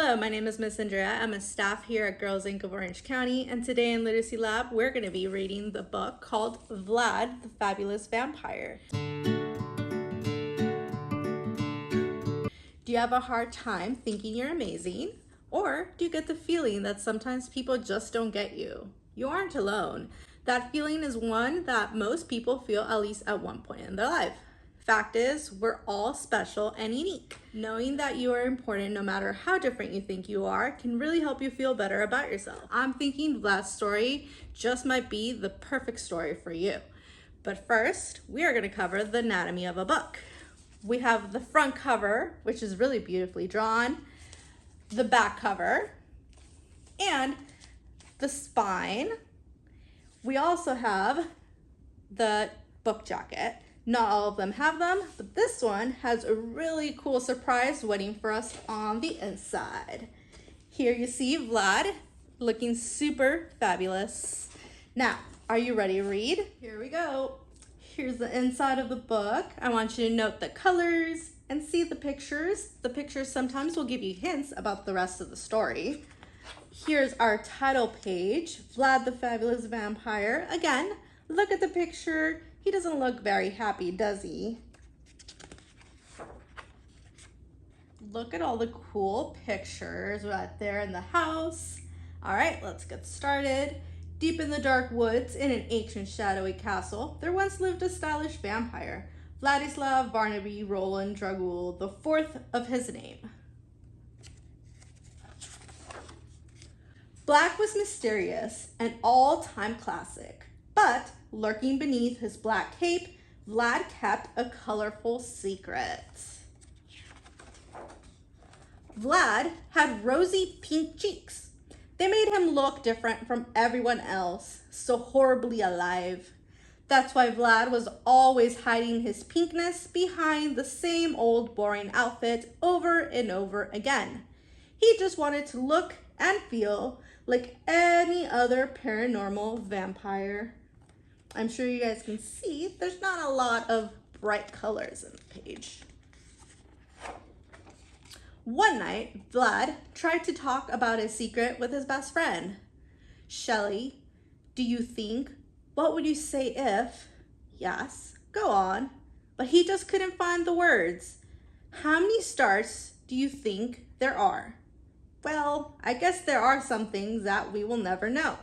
Hello, my name is Miss Andrea. I'm a staff here at Girls Inc. of Orange County, and today in Literacy Lab, we're going to be reading the book called Vlad, the Fabulous Vampire. Do you have a hard time thinking you're amazing? Or do you get the feeling that sometimes people just don't get you? You aren't alone. That feeling is one that most people feel at least at one point in their life. Fact is, we're all special and unique. Knowing that you are important no matter how different you think you are can really help you feel better about yourself. I'm thinking Vlad's story just might be the perfect story for you. But first, we are going to cover the anatomy of a book. We have the front cover, which is really beautifully drawn, the back cover, and the spine. We also have the book jacket. Not all of them have them, but this one has a really cool surprise waiting for us on the inside. Here you see Vlad looking super fabulous. Now, are you ready to read? Here we go. Here's the inside of the book. I want you to note the colors and see the pictures. The pictures sometimes will give you hints about the rest of the story. Here's our title page, Vlad the Fabulous Vampire. Again, look at the picture. He doesn't look very happy, does he? Look at all the cool pictures right there in the house. All right, let's get started. Deep in the dark woods, in an ancient shadowy castle, there once lived a stylish vampire, Vladislav Barnaby Roland Drago, the fourth of his name. Black was mysterious, an all-time classic, but lurking beneath his black cape, Vlad kept a colorful secret. Vlad had rosy pink cheeks. They made him look different from everyone else, so horribly alive. That's why Vlad was always hiding his pinkness behind the same old boring outfit over and over again. He just wanted to look and feel like any other paranormal vampire. I'm sure you guys can see there's not a lot of bright colors in the page. One night, Vlad tried to talk about his secret with his best friend. Shelley, do you think? What would you say if? Yes, go on. But he just couldn't find the words. How many stars do you think there are? Well, I guess there are some things that we will never know.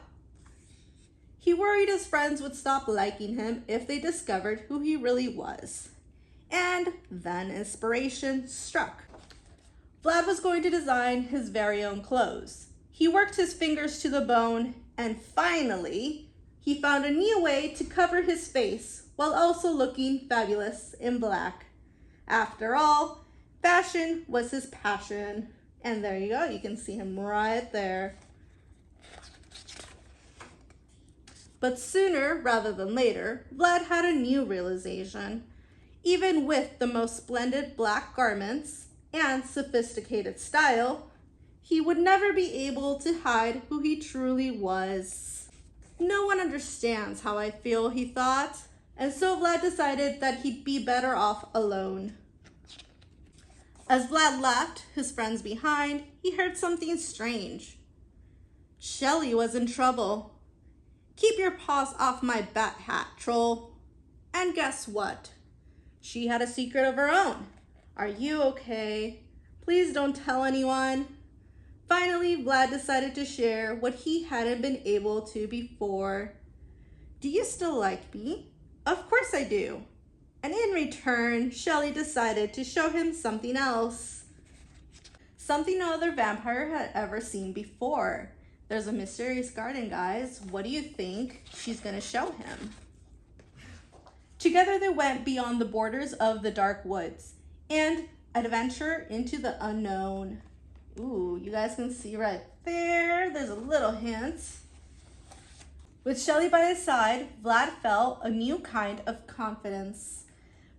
He worried his friends would stop liking him if they discovered who he really was. And then inspiration struck. Vlad was going to design his very own clothes. He worked his fingers to the bone, and finally, he found a new way to cover his face while also looking fabulous in black. After all, fashion was his passion. And there you go, you can see him right there. But sooner rather than later, Vlad had a new realization. Even with the most splendid black garments and sophisticated style, he would never be able to hide who he truly was. No one understands how I feel, he thought, and so Vlad decided that he'd be better off alone. As Vlad left his friends behind, he heard something strange. Shelley was in trouble. Keep your paws off my bat hat, troll. And guess what? She had a secret of her own. Are you okay? Please don't tell anyone. Finally, Vlad decided to share what he hadn't been able to before. Do you still like me? Of course I do. And in return, Shelley decided to show him something else. Something no other vampire had ever seen before. There's a mysterious garden, guys. What do you think she's gonna show him? Together they went beyond the borders of the dark woods and adventure into the unknown. Ooh, you guys can see right there. There's a little hint. With Shelley by his side, Vlad felt a new kind of confidence.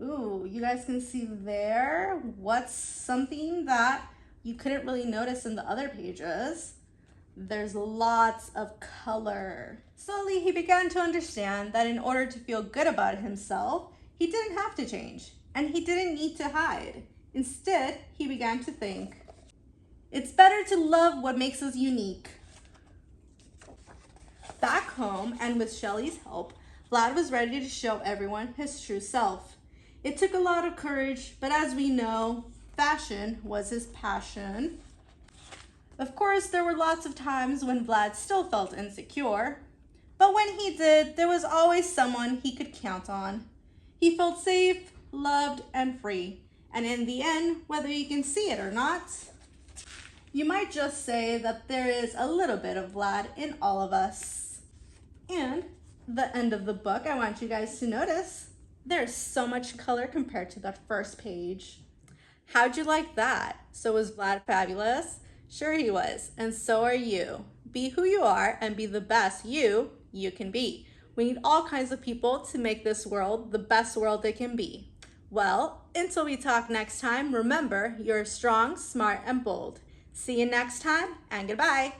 Ooh, you guys can see there. What's something that you couldn't really notice in the other pages? There's lots of color. Slowly, he began to understand that in order to feel good about himself, he didn't have to change, and he didn't need to hide. Instead, he began to think, It's better to love what makes us unique. Back home, and with Shelly's help, Vlad was ready to show everyone his true self. It took a lot of courage, but as we know, fashion was his passion. Of course, there were lots of times when Vlad still felt insecure, but when he did, there was always someone he could count on. He felt safe, loved, and free. And in the end, whether you can see it or not, you might just say that there is a little bit of Vlad in all of us. And the end of the book, I want you guys to notice, there's so much color compared to that first page. How'd you like that? So was Vlad fabulous? Sure he was, and so are you. Be who you are and be the best you can be. We need all kinds of people to make this world the best world it can be. Well, until we talk next time, remember, you're strong, smart, and bold. See you next time, and goodbye.